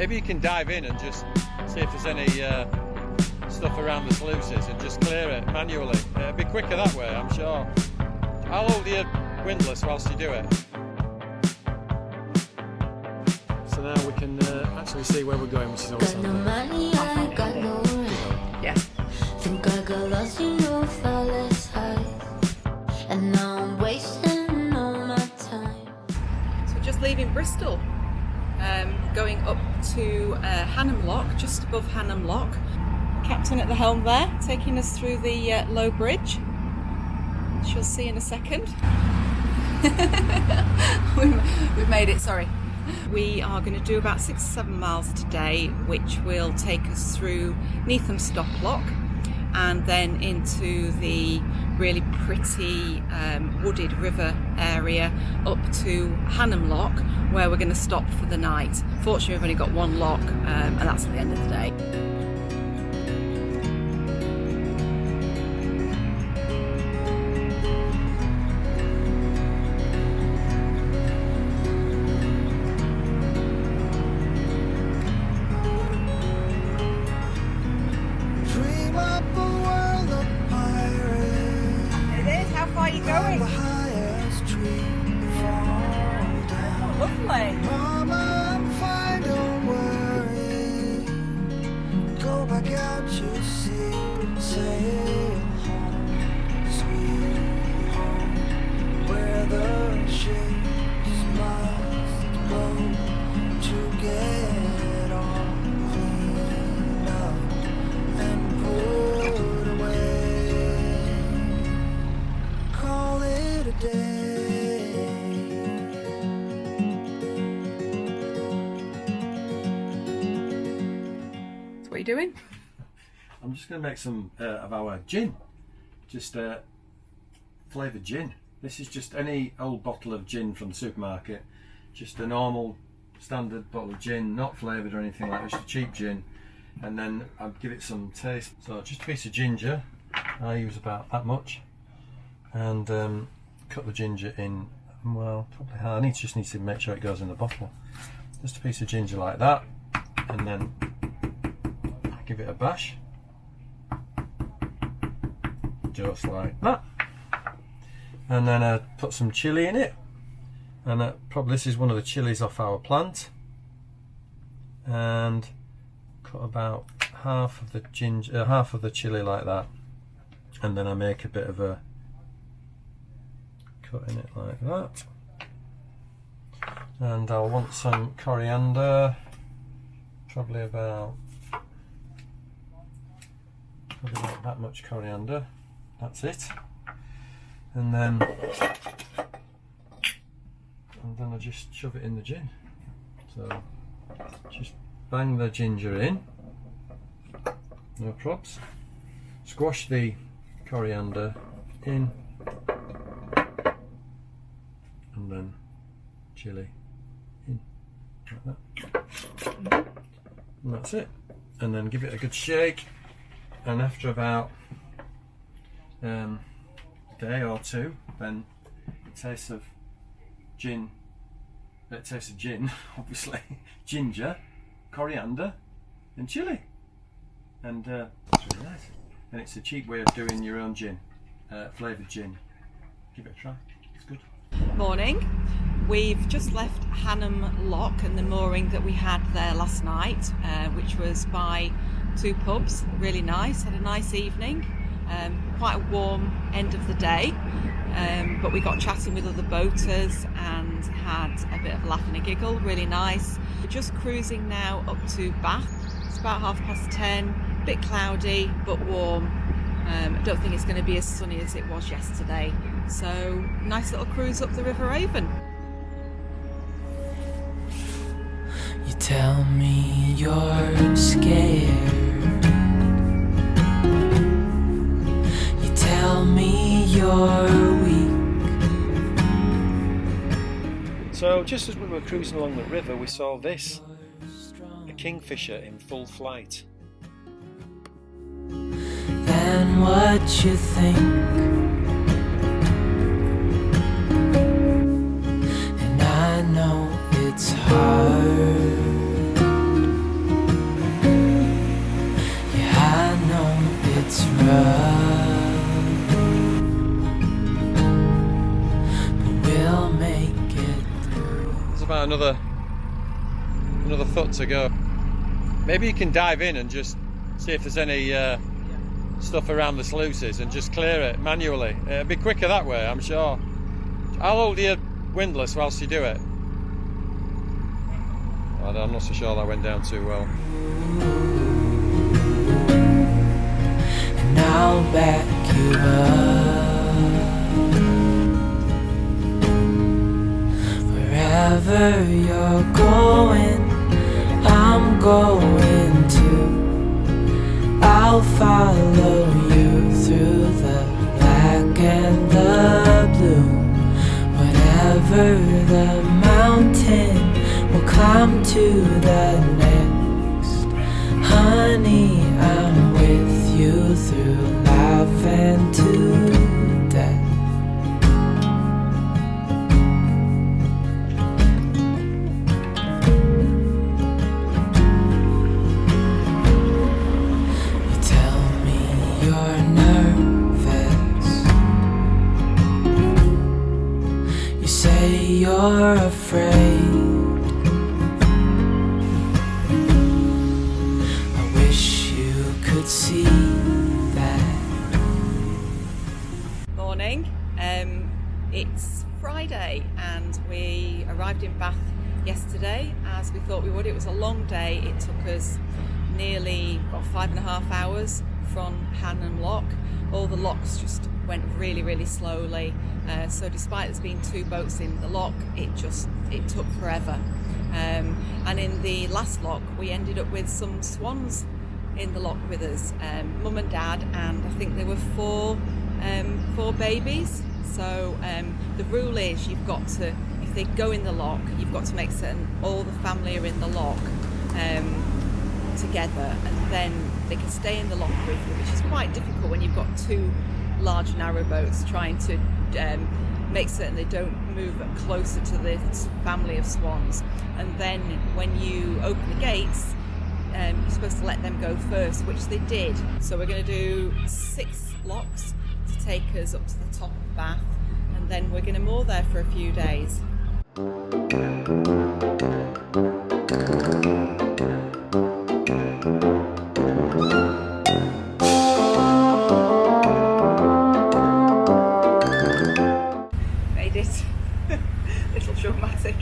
Maybe you can dive in and just see if there's any stuff around the sluices and just clear it manually. It'll be quicker that way, I'm sure. I'll hold your windlass whilst you do it. So now we can actually see where we're going, which is always got no money, I got no rent. Yeah. Think I got lost, you know, far less high. And now I'm wasting all my time. So we're just leaving Bristol, going up to Hannam Lock, just above Hannam Lock. Captain at the helm there, taking us through the low bridge. She'll see in a second. We've made it, sorry. We are going to do about 6 or 7 miles today, which will take us through Neatham Stop Lock and then into the really pretty wooded river area up to Hannam Lock, where we're going to stop for the night. Fortunately, we've only got one lock, and that's at the end of the day. What are you doing? I'm just going to make some of our gin, just flavoured gin. This is just any old bottle of gin from the supermarket, just a normal standard bottle of gin, not flavoured or anything like that, just a cheap gin, and then I'll give it some taste. So just a piece of ginger, I use about that much, and cut the ginger in, well, probably I just need to make sure it goes in the bottle. Just a piece of ginger like that, and then give it a bash, just like that, and then I put some chilli in it, and probably this is one of the chilies off our plant, and cut about half of the ginger, half of the chilli like that, and then I make a bit of a cut in it like that, and I'll want some coriander, probably about like that much coriander, that's it, and then I just shove it in the gin. So just bang the ginger in, no props, squash the coriander in, and then chilli in like that, and that's it, and then give it a good shake. And after about a day or two, then it tastes of gin, obviously, ginger, coriander and chilli, and it's really nice. And it's a cheap way of doing your own gin, flavoured gin. Give it a try, it's good. Morning. We've just left Hannam Lock and the mooring that we had there last night, which was by 2 pubs, really nice, had a nice evening, quite a warm end of the day, but we got chatting with other boaters and had a bit of a laugh and a giggle, really nice. We're just cruising now up to Bath. It's about 10:30, a bit cloudy but warm. I don't think it's going to be as sunny as it was yesterday, so nice little cruise up the River Avon. You tell me you're scared. You tell me you're weak. So just as we were cruising along the river, we saw this, a kingfisher in full flight. Then what you think? And I know it's hard. another foot to go. Maybe you can dive in and just see if there's any stuff around the sluices and just clear it manually. It'll be quicker that way, I'm sure. I'll hold your windlass whilst you do it. I'm not so sure that went down too well. And I'll back you up. Wherever you're going, I'm going to. I'll follow you through the black and the blue. Whatever the mountain, we'll climb to the next. Honey, I'm with you through life and to death. You tell me you're nervous. You say you're afraid. See that. Morning. It's Friday and we arrived in Bath yesterday as we thought we would. It was a long day. It took us nearly 5.5 hours from Hanham Lock. All the locks just went really slowly. So despite there being 2 boats in the lock, it took forever. And in the last lock we ended up with some swans in the lock with us, mum and dad, and I think there were 4 babies. So the rule is you've got to, if they go in the lock, you've got to make certain all the family are in the lock together, and then they can stay in the lock with you, which is quite difficult when you've got 2 large narrow boats trying to make certain they don't move closer to the family of swans. And then when you open the gates, you're supposed to let them go first, which they did. So we're going to do 6 locks to take us up to the top of Bath, and then we're going to moor there for a few days. Made it. Little dramatic.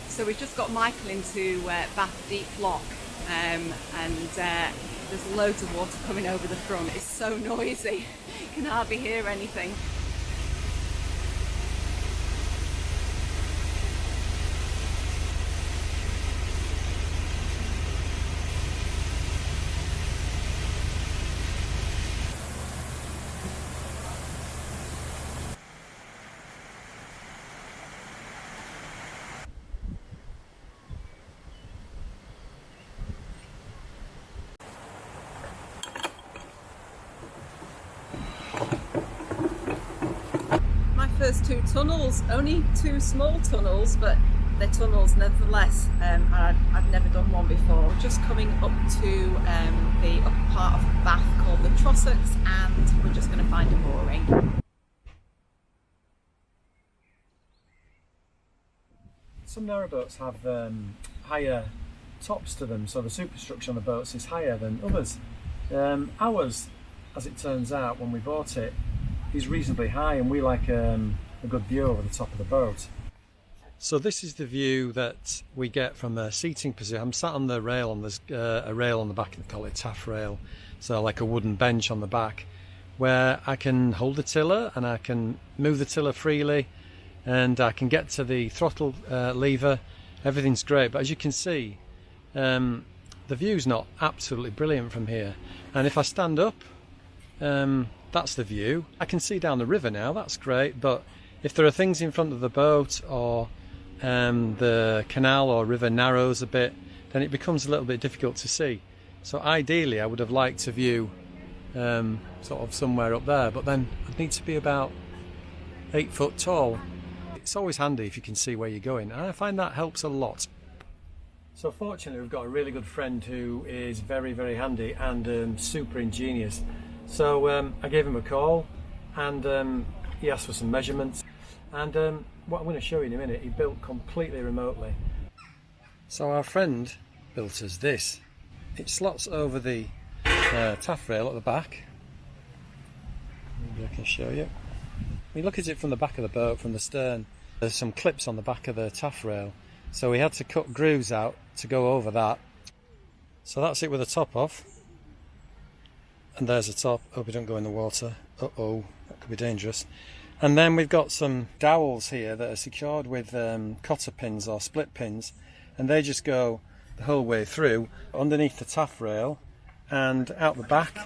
So we've just got Michael into Bath Deep Lock, and there's loads of water coming over the front. It's so noisy, you can hardly hear anything. First 2 tunnels, only 2 small tunnels, but they're tunnels nevertheless. I've never done one before. Just coming up to the upper part of Bath called the Trossachs, and we're just going to find a mooring. Some narrowboats have higher tops to them, so the superstructure on the boats is higher than others. Ours, as it turns out, when we bought it, is reasonably high, and we like a good view over the top of the boat. So this is the view that we get from a seating position. I'm sat on the rail, and there's a rail on the back, and they call it taff rail, so like a wooden bench on the back, where I can hold the tiller and I can move the tiller freely, and I can get to the throttle lever. Everything's great, but as you can see, the view's not absolutely brilliant from here. And if I stand up, that's the view. I can see down the river now, that's great, but if there are things in front of the boat, or the canal or river narrows a bit, then it becomes a little bit difficult to see. So ideally I would have liked to view sort of somewhere up there, but then I'd need to be about 8 foot tall. It's always handy if you can see where you're going, and I find that helps a lot. So fortunately we've got a really good friend who is very, very handy and super ingenious. So I gave him a call and he asked for some measurements, and what I'm going to show you in a minute, he built completely remotely. So our friend built us this. It slots over the taffrail at the back. Maybe I can show you. We look at it from the back of the boat, from the stern. There's some clips on the back of the taffrail, so we had to cut grooves out to go over that. So that's it with the top off. And there's the top. Hope it don't go in the water. Uh-oh, that could be dangerous. And then we've got some dowels here that are secured with cotter pins or split pins, and they just go the whole way through underneath the taffrail and out the back,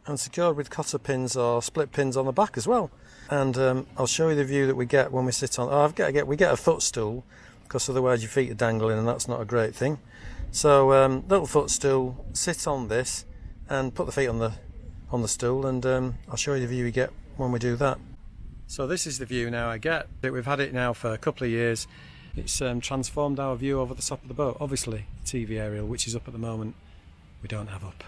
and secured with cotter pins or split pins on the back as well. And I'll show you the view that we get when we sit on. We get a footstool, because otherwise your feet are dangling and that's not a great thing. So little footstool, sit on this and put the feet on the stool, and I'll show you the view we get when we do that. So this is the view now I get. We've had it now for a couple of years. It's transformed our view over the top of the boat. Obviously the TV aerial, which is up at the moment, we don't have up.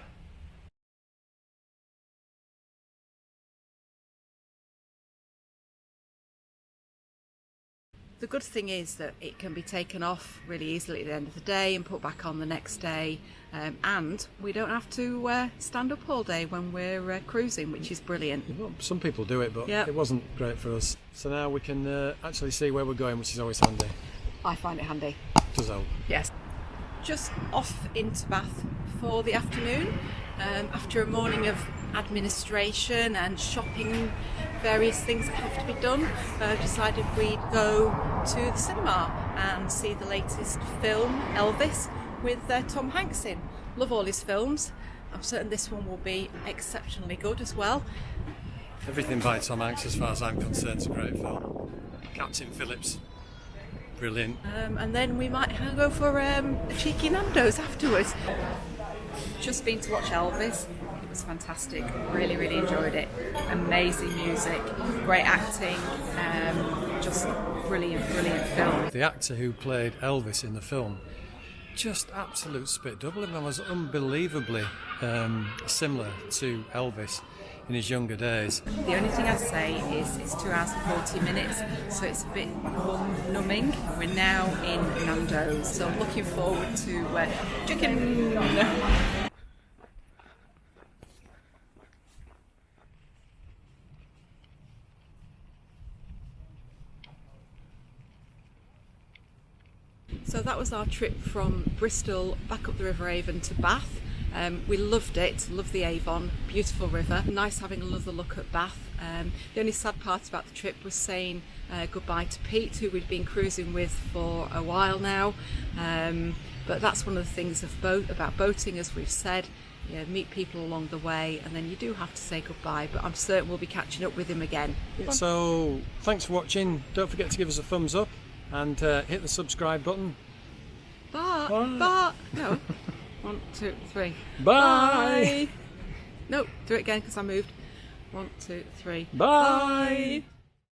The good thing is that it can be taken off really easily at the end of the day and put back on the next day, and we don't have to stand up all day when we're cruising, which is brilliant. Well, some people do it, but yep, it wasn't great for us. So now we can actually see where we're going, which is always handy. I find it handy. Does help. Yes. Just off into Bath for the afternoon, after a morning of administration and shopping, various things that have to be done. Decided we'd go to the cinema and see the latest film, Elvis, with Tom Hanks in. Love all his films. I'm certain this one will be exceptionally good as well. Everything by Tom Hanks, as far as I'm concerned, is a great film. Captain Phillips, brilliant. And then we might go for a cheeky Nando's afterwards. Just been to watch Elvis. It was fantastic. Really, really enjoyed it. Amazing music, great acting, just brilliant, brilliant film. The actor who played Elvis in the film, just absolute spit double. It was unbelievably similar to Elvis in his younger days. The only thing I'd say is it's 2 hours and 40 minutes, so it's a bit numbing. We're now in Nando's, so I'm looking forward to chicken. So that was our trip from Bristol back up the River Avon to Bath. We loved it, loved the Avon, beautiful river. Nice having another look at Bath. The only sad part about the trip was saying goodbye to Pete, who we'd been cruising with for a while now. But that's one of the things about boating, as we've said. You meet people along the way, and then you do have to say goodbye, but I'm certain we'll be catching up with him again. So thanks for watching. Don't forget to give us a thumbs up and hit the subscribe button. Bye. No. 1, 2, 3. Bye. No, do it again because I moved. 1, 2, 3. Bye.